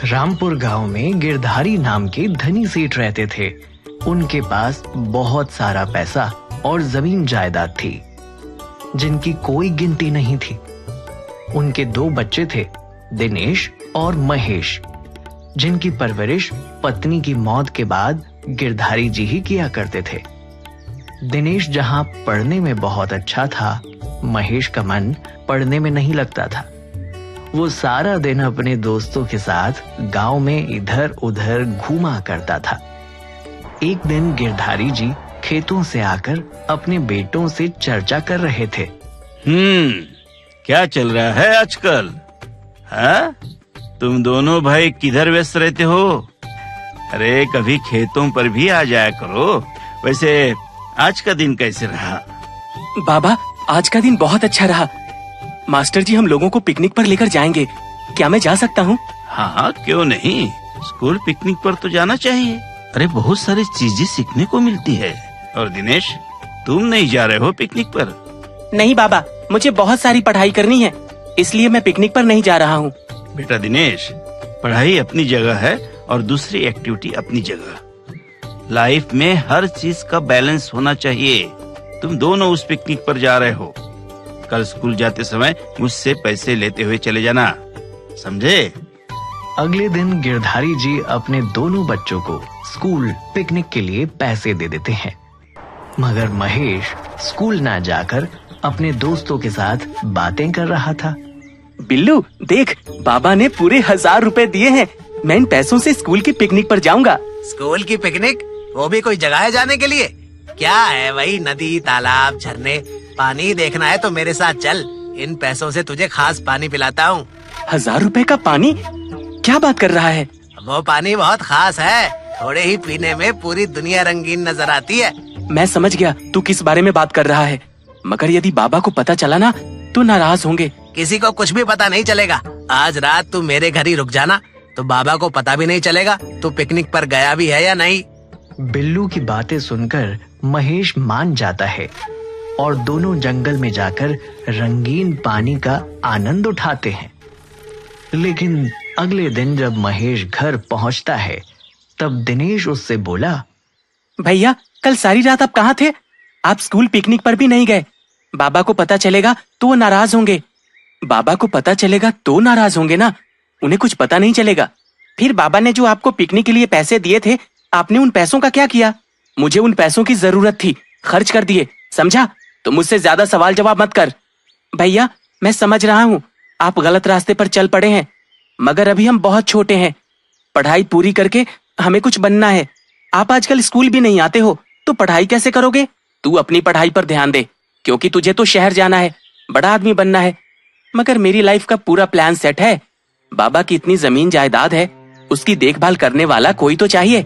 रामपुर गांव में गिरधारी नाम के धनी सेठ रहते थे। उनके पास बहुत सारा पैसा और जमीन जायदाद थी, जिनकी कोई गिनती नहीं थी। उनके 2 बच्चे थे, दिनेश और महेश, जिनकी परवरिश पत्नी की मौत के बाद गिरधारी जी ही किया करते थे। दिनेश जहां पढ़ने में बहुत अच्छा था, महेश का मन पढ़ने में नहीं लगता था। वो सारा दिन अपने दोस्तों के साथ गांव में इधर उधर घूमा करता था। एक दिन गिरधारी जी खेतों से आकर अपने बेटों से चर्चा कर रहे थे। क्या चल रहा है आजकल? हाँ? तुम दोनों भाई किधर व्यस्त रहते हो? अरे कभी खेतों पर भी आ जाया करो। वैसे आज का दिन कैसे रहा? बाबा, आज का दिन बहुत अच्छा रहा। मास्टर जी हम लोगों को पिकनिक पर लेकर जाएंगे। क्या मैं जा सकता हूँ? हाँ, क्यों नहीं। स्कूल पिकनिक पर तो जाना चाहिए। अरे बहुत सारी चीजें सीखने को मिलती है। और दिनेश, तुम नहीं जा रहे हो पिकनिक पर? नहीं बाबा, मुझे बहुत सारी पढ़ाई करनी है, इसलिए मैं पिकनिक पर नहीं जा रहा हूँ। बेटा दिनेश, पढ़ाई अपनी जगह है और दूसरी एक्टिविटी अपनी जगह। लाइफ में हर चीज का बैलेंस होना चाहिए। तुम दोनों उस पिकनिक पर जा रहे हो। कल स्कूल जाते समय मुझसे पैसे लेते हुए चले जाना, समझे? अगले दिन गिरधारी जी अपने दोनों बच्चों को स्कूल पिकनिक के लिए पैसे दे देते हैं, मगर महेश स्कूल ना जाकर अपने दोस्तों के साथ बातें कर रहा था। बिल्लू देख, बाबा ने पूरे 1000 रुपए दिए हैं। मैं इन पैसों से स्कूल की पिकनिक पर जाऊंगा। स्कूल की पिकनिक? वो भी कोई जगह है जाने के लिए? क्या है, वही नदी, तालाब, झरने। पानी देखना है तो मेरे साथ चल। इन पैसों से तुझे खास पानी पिलाता हूँ। 1000 रुपए का पानी? क्या बात कर रहा है? वो पानी बहुत खास है। थोड़े ही पीने में पूरी दुनिया रंगीन नजर आती है। मैं समझ गया तू किस बारे में बात कर रहा है, मगर यदि बाबा को पता चला ना तो नाराज होंगे। किसी को कुछ भी पता नहीं चलेगा। आज रात तू मेरे घर ही रुक जाना, तो बाबा को पता भी नहीं चलेगा तू पिकनिक पर गया भी है या नहीं। बिल्लू की बातें सुनकर महेश मान जाता है और दोनों जंगल में जाकर रंगीन पानी का आनंद उठाते हैं। लेकिन अगले दिन जब महेश घर पहुंचता है, तब दिनेश उससे बोला, भैया कल सारी रात आप कहाँ थे? आप स्कूल पिकनिक पर भी नहीं गए। बाबा को पता चलेगा तो वो नाराज होंगे। बाबा को पता चलेगा तो नाराज होंगे ना, उन्हें कुछ पता नहीं चलेगा। फिर बाबा ने जो आपको पिकनिक के लिए पैसे दिए थे, आपने उन पैसों का क्या किया? मुझे उन पैसों की जरूरत थी, खर्च कर दिए, समझा? तो मुझसे ज्यादा सवाल जवाब मत कर। भैया मैं समझ रहा हूँ आप गलत रास्ते पर चल पड़े हैं, मगर अभी हम बहुत छोटे हैं। पढ़ाई पूरी करके हमें कुछ बनना है। आप आजकल स्कूल भी नहीं आते हो तो पढ़ाई कैसे करोगे? तू अपनी पढ़ाई पर ध्यान दे, क्योंकि तुझे तो शहर जाना है, बड़ा आदमी बनना है। मगर मेरी लाइफ का पूरा प्लान सेट है। बाबा की इतनी जमीन जायदाद है, उसकी देखभाल करने वाला कोई तो चाहिए,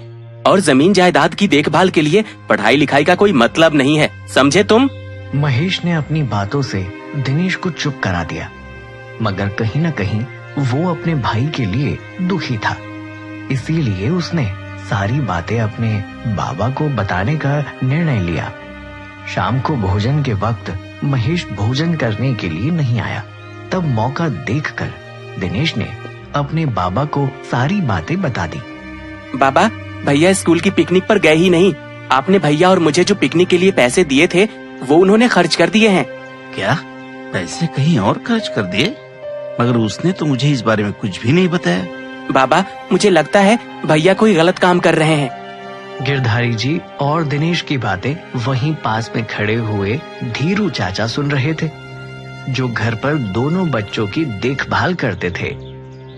और जमीन जायदाद की देखभाल के लिए पढ़ाई लिखाई का कोई मतलब नहीं है, समझे तुम? महेश ने अपनी बातों से दिनेश को चुप करा दिया, मगर कहीं न कहीं वो अपने भाई के लिए दुखी था। इसीलिए उसने सारी बातें अपने बाबा को बताने का निर्णय लिया। शाम को भोजन के वक्त महेश भोजन करने के लिए नहीं आया। तब मौका देखकर दिनेश ने अपने बाबा को सारी बातें बता दी। बाबा, भैया स्कूल की पिकनिक पर गए ही नहीं। आपने भैया और मुझे जो पिकनिक के लिए पैसे दिए थे वो उन्होंने खर्च कर दिए हैं। क्या? पैसे कहीं और खर्च कर दिए? मगर उसने तो मुझे इस बारे में कुछ भी नहीं बताया। बाबा मुझे लगता है भैया कोई गलत काम कर रहे हैं। गिरधारी जी और दिनेश की बातें वहीं पास में खड़े हुए धीरू चाचा सुन रहे थे, जो घर पर दोनों बच्चों की देखभाल करते थे।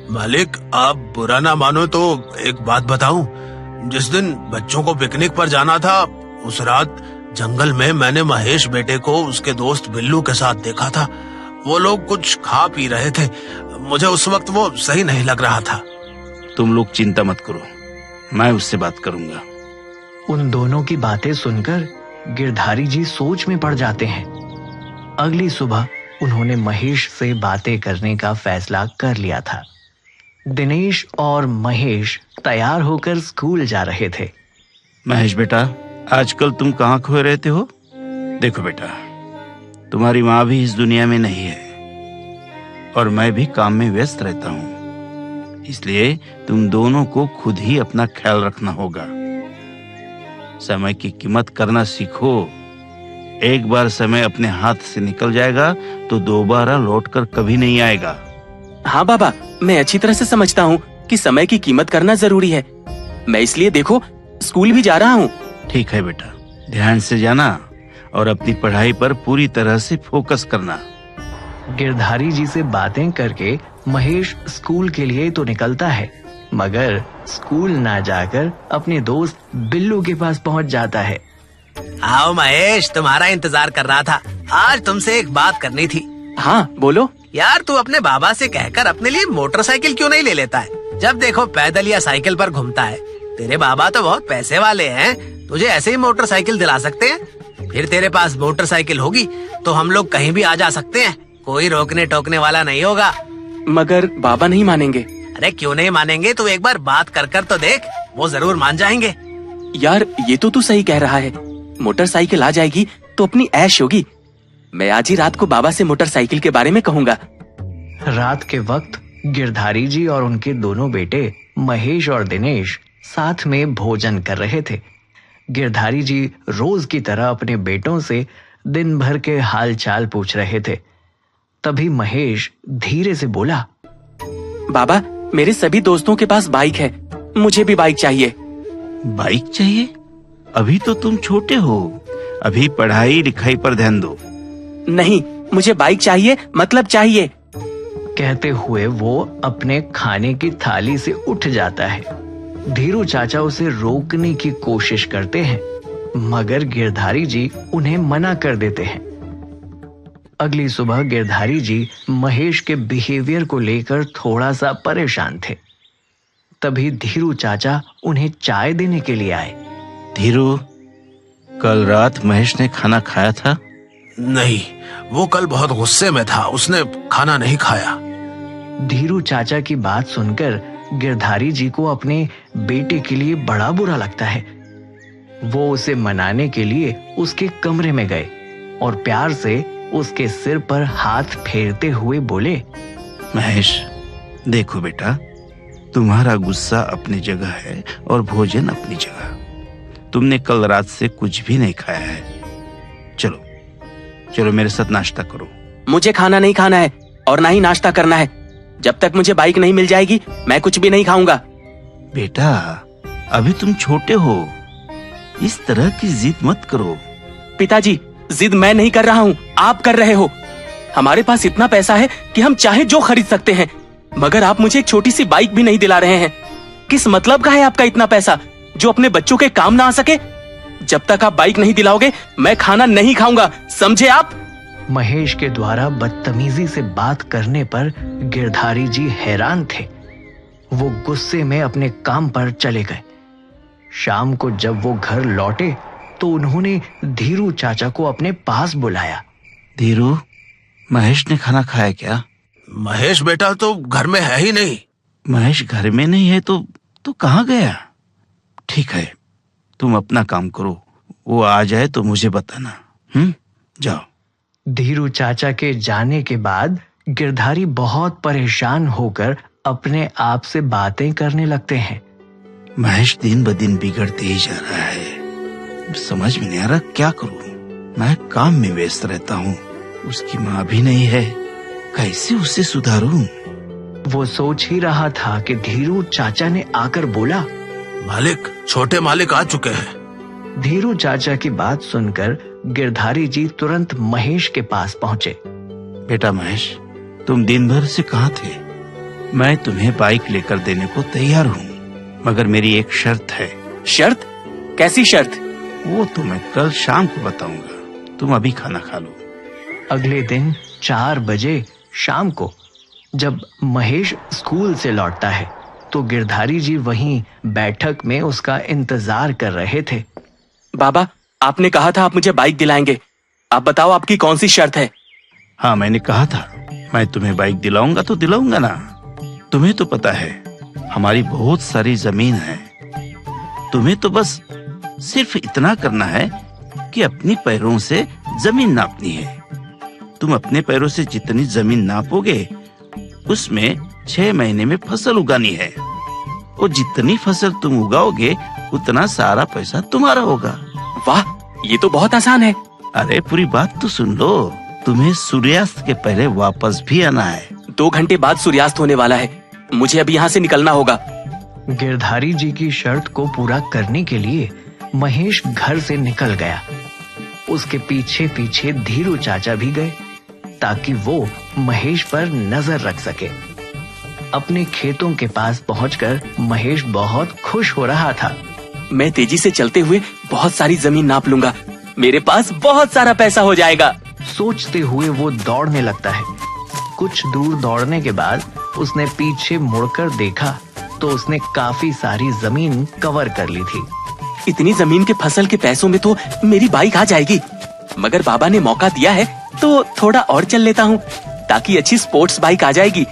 मालिक, आप बुरा ना मानो तो एक बात बताऊं। जिस दिन बच्चों को पिकनिक पर जाना था, उस रात जंगल में मैंने महेश बेटे को उसके दोस्त बिल्लू के साथ देखा था। वो लोग कुछ खा पी रहे थे। मुझे उस वक्त वो सही नहीं लग रहा था। तुम लोग चिंता मत करो, मैं उससे बात करूंगा। उन दोनों की बातें सुनकर गिरधारी जी सोच में पड़ जाते हैं। अगली सुबह उन्होंने महेश से बातें करने का फैसला कर लिया था। दिनेश और महेश तैयार होकर स्कूल जा रहे थे। महेश बेटा, आजकल तुम कहाँ खोए रहते हो? देखो बेटा, तुम्हारी माँ भी इस दुनिया में नहीं है और मैं भी काम में व्यस्त रहता हूँ। इसलिए तुम दोनों को खुद ही अपना ख्याल रखना होगा। समय की कीमत करना सीखो। एक बार समय अपने हाथ से निकल जाएगा तो दोबारा लौटकर कभी नहीं आएगा। हाँ बाबा, मैं अच्छी तरह से समझता हूँ कि समय की कीमत करना जरूरी है। मैं इसलिए देखो स्कूल भी जा रहा हूँ। ठीक है बेटा, ध्यान से जाना और अपनी पढ़ाई पर पूरी तरह से फोकस करना। गिरधारी जी से बातें करके महेश स्कूल के लिए तो निकलता है, मगर स्कूल ना जाकर अपने दोस्त बिल्लू के पास पहुंच जाता है। आओ महेश, तुम्हारा इंतजार कर रहा था। आज तुमसे एक बात करनी थी। हाँ बोलो। यार, तू अपने बाबा से कहकर अपने लिए मोटरसाइकिल क्यों नहीं ले लेता है? जब देखो पैदल या साइकिल पर घूमता है। तेरे बाबा तो बहुत पैसे वाले हैं, तुझे ऐसे ही मोटरसाइकिल दिला सकते हैं। फिर तेरे पास मोटरसाइकिल होगी तो हम लोग कहीं भी आ जा सकते हैं, कोई रोकने टोकने वाला नहीं होगा। मगर बाबा नहीं मानेंगे। अरे क्यों नहीं मानेंगे? तू एक बार बात कर कर तो देख, वो जरूर मान जाएंगे। यार ये तो तू सही कह रहा है, मोटरसाइकिल आ जाएगी तो अपनी ऐश होगी। मैं आज ही रात को बाबा से मोटरसाइकिल के बारे में कहूँगा। रात के वक्त गिरधारी जी और उनके दोनों बेटे महेश और दिनेश साथ में भोजन कर रहे थे। गिरधारी जी रोज की तरह अपने बेटों से दिन भर के हाल चाल पूछ रहे थे। तभी महेश धीरे से बोला, बाबा, मेरे सभी दोस्तों के पास बाइक है, मुझे भी बाइक चाहिए। बाइक चाहिए? अभी तो तुम छोटे हो, अभी पढ़ाई लिखाई पर ध्यान दो। नहीं, मुझे बाइक चाहिए, मतलब चाहिए। कहते हुए वो अपने खाने की थाली से उठ जाता है। धीरू चाचा उसे रोकने की कोशिश करते हैं, मगर गिरधारी जी उन्हें मना कर देते हैं। अगली सुबह गिरधारी जी महेश के बिहेवियर को लेकर थोड़ा सा परेशान थे। तभी धीरू चाचा उन्हें चाय देने के लिए आए। धीरू, कल रात महेश ने खाना खाया था? नहीं, वो कल बहुत गुस्से में था, उसने खाना नहीं खाया। धीरू चाचा की बात सुनकर गिरधारी जी को अपने बेटे के लिए बड़ा बुरा लगता है। वो उसे मनाने के लिए उसके कमरे में गए और प्यार से उसके सिर पर हाथ फेरते हुए बोले, महेश, देखो बेटा, तुम्हारा गुस्सा अपनी जगह है और भोजन अपनी जगह। तुमने कल रात से कुछ भी नहीं खाया है। चलो चलो मेरे साथ नाश्ता करो। मुझे खाना नहीं खाना है और ना ही नाश्ता करना है। जब तक मुझे बाइक नहीं मिल जाएगी मैं कुछ भी नहीं खाऊंगा। बेटा, अभी तुम छोटे हो, इस तरह की जिद मत करो। पिताजी, जिद मैं नहीं कर रहा हूँ, आप कर रहे हो। हमारे पास इतना पैसा है कि हम चाहे जो खरीद सकते हैं, मगर आप मुझे एक छोटी सी बाइक भी नहीं दिला रहे हैं। किस मतलब का है आपका इतना पैसा जो अपने बच्चों के काम ना आ सके? जब तक आप बाइक नहीं दिलाओगे मैं खाना नहीं खाऊंगा, समझे आप? महेश के द्वारा बदतमीजी से बात करने पर गिरधारी जी हैरान थे। वो गुस्से में अपने काम पर चले गए। शाम को जब वो घर लौटे तो उन्होंने धीरू चाचा को अपने पास बुलाया। धीरू, महेश ने खाना खाया क्या? महेश बेटा तो घर में है ही नहीं। महेश घर में नहीं है तो कहाँ गया? ठीक है, तुम अपना काम करो, वो आ जाए तो मुझे बताना। जाओ। धीरू चाचा के जाने के बाद गिरधारी बहुत परेशान होकर अपने आप से बातें करने लगते हैं। महेश दिन ब दिन बिगड़ते ही जा रहा है, समझ में नहीं आ रहा क्या करूं। मैं काम में व्यस्त रहता हूँ, उसकी माँ भी नहीं है, कैसे उसे सुधारूं? वो सोच ही रहा था कि धीरू चाचा ने आकर बोला, मालिक, छोटे मालिक आ चुके हैं। धीरू चाचा की बात सुनकर गिरधारी जी तुरंत महेश के पास पहुंचे। बेटा महेश, तुम दिन भर से कहाँ थे? मैं तुम्हें बाइक लेकर देने को तैयार हूँ, मगर मेरी एक शर्त है। शर्त? कैसी शर्त? वो तो मैं कल शाम को बताऊंगा, तुम अभी खाना खा लो। अगले दिन 4 बजे शाम को जब महेश स्कूल से लौटता है तो गिरधारी जी वहीं बैठक में उसका इंतजार कर रहे थे। बाबा, आपने कहा था आप मुझे बाइक दिलाएंगे, आप बताओ आपकी कौन सी शर्त है? हाँ, मैंने कहा था मैं तुम्हें बाइक दिलाऊंगा तो दिलाऊंगा ना। तुम्हें तो पता है हमारी बहुत सारी जमीन है, तुम्हें तो बस सिर्फ इतना करना है कि अपनी पैरों से जमीन नापनी है। तुम अपने पैरों से जितनी जमीन नापोगे उसमें 6 महीने में फसल उगानी है। वो जितनी फसल तुम उगाओगे उतना सारा पैसा तुम्हारा होगा। वाह, ये तो बहुत आसान है। अरे पूरी बात तो सुन लो। तुम्हें सूर्यास्त के पहले वापस भी आना है। 2 घंटे बाद सूर्यास्त होने वाला है। मुझे अभी यहाँ से निकलना होगा। गिरधारी जी की शर्त को पूरा करने के लिए महेश घर से निकल गया। उसके पीछे पीछे धीरू चाचा भी गए ताकि वो महेश पर नजर रख सके। अपने खेतों के पास पहुंचकर महेश बहुत खुश हो रहा था। मैं तेजी से चलते हुए बहुत सारी जमीन नाप लूंगा। मेरे पास बहुत सारा पैसा हो जाएगा। सोचते हुए वो दौड़ने लगता है। कुछ दूर दौड़ने के बाद उसने पीछे मुड़कर देखा तो उसने काफी सारी जमीन कवर कर ली थी। इतनी जमीन के फसल के पैसों में तो मेरी बाइक आ जाएगी। मगर बाबा ने मौका दिया है तो थोड़ा और चल लेता हूँ ताकि अच्छी स्पोर्ट्स बाइक आ जाएगी।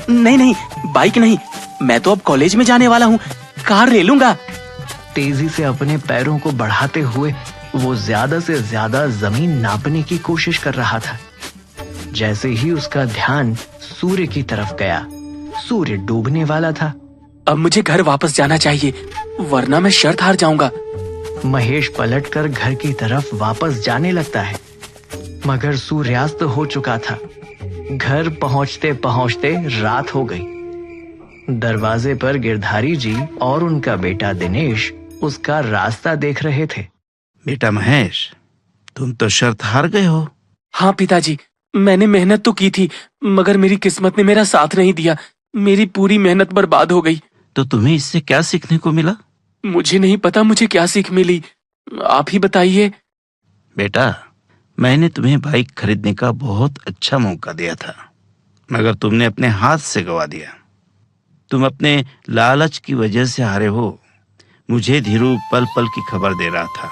नहीं, बाइक नहीं, मैं तो अब कॉलेज में जाने वाला हूँ। कार ले लूंगा। तेजी से अपने पैरों को बढ़ाते हुए वो ज्यादा से ज्यादा जमीन नापने की कोशिश कर रहा था। जैसे ही उसका ध्यान सूर्य की तरफ गया, सूर्य डूबने वाला था। अब मुझे घर वापस जाना चाहिए, वरना मैं शर्त हार जाऊंगा। महेश पलटकर घर की तरफ वापस जाने लगता है, मगर सूर्यास्त हो चुका था। घर पहुंचते पहुंचते रात हो गई। दरवाजे पर गिरधारी जी और उनका बेटा दिनेश उसका रास्ता देख रहे थे। बेटा महेश, तुम तो शर्त हार गए हो। हाँ पिताजी, मैंने मेहनत तो की थी, मगर मेरी किस्मत ने मेरा साथ नहीं दिया। मेरी पूरी मेहनत बर्बाद हो गई। तो तुम्हें इससे क्या सीखने को मिला? मुझे नहीं पता मुझे क्या सीख मिली, आप ही बताइए। बेटा, मैंने तुम्हें बाइक खरीदने का बहुत अच्छा मौका दिया था, मगर तुमने अपने हाथ से गवा दिया। तुम अपने लालच की वजह से हारे हो। मुझे धीरू पल पल की खबर दे रहा था।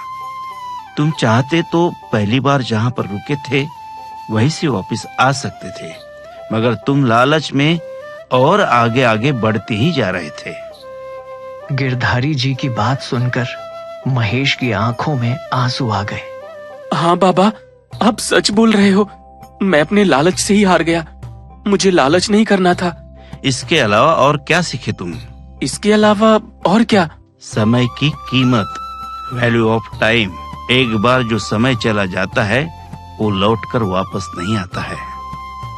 तुम चाहते तो पहली बार जहां पर रुके थे वहीं से वापस आ सकते थे, मगर तुम लालच में और आगे आगे बढ़ते ही जा रहे थे। गिरधारी जी की बात सुनकर महेश की आंखों में आंसू आ गए। हाँ बाबा, आप सच बोल रहे हो। मैं अपने लालच से ही हार गया। मुझे लालच नहीं करना था। इसके अलावा और क्या सीखे तुम? इसके अलावा और क्या? समय की कीमत, वैल्यू ऑफ टाइम। एक बार जो समय चला जाता है वो लौटकर वापस नहीं आता है।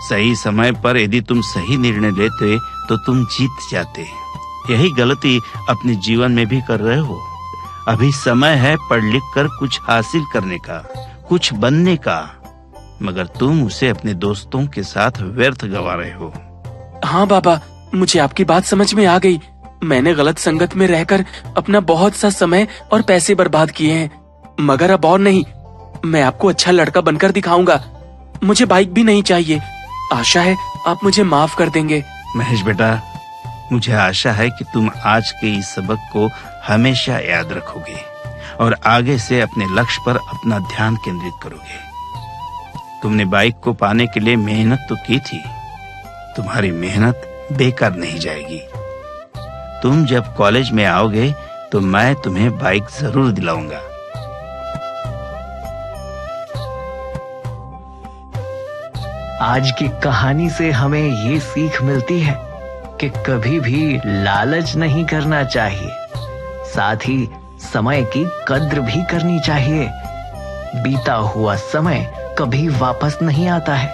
सही समय पर यदि तुम सही निर्णय लेते तो तुम जीत जाते। यही गलती अपने जीवन में भी कर रहे हो। अभी समय है पढ़ लिख कर कुछ हासिल करने का, कुछ बनने का, मगर तुम उसे अपने दोस्तों के साथ व्यर्थ गवा रहे हो। हाँ बाबा, मुझे आपकी बात समझ में आ गई। मैंने गलत संगत में रहकर अपना बहुत सा समय और पैसे बर्बाद किए हैं, मगर अब और नहीं। मैं आपको अच्छा लड़का बनकर दिखाऊंगा। मुझे बाइक भी नहीं चाहिए। आशा है आप मुझे माफ कर देंगे। महेश बेटा, मुझे आशा है कि तुम आज के इस सबक को हमेशा याद रखोगे और आगे से अपने लक्ष्य पर अपना ध्यान केंद्रित करोगे। तुमने बाइक को पाने के लिए मेहनत तो की थी। तुम्हारी मेहनत बेकार नहीं जाएगी। तुम जब कॉलेज में आओगे तो मैं तुम्हें बाइक जरूर दिलाऊंगा। आज की कहानी से हमें ये सीख मिलती है कि कभी भी लालच नहीं करना चाहिए, साथ ही समय की कद्र भी करनी चाहिए। बीता हुआ समय कभी वापस नहीं आता है।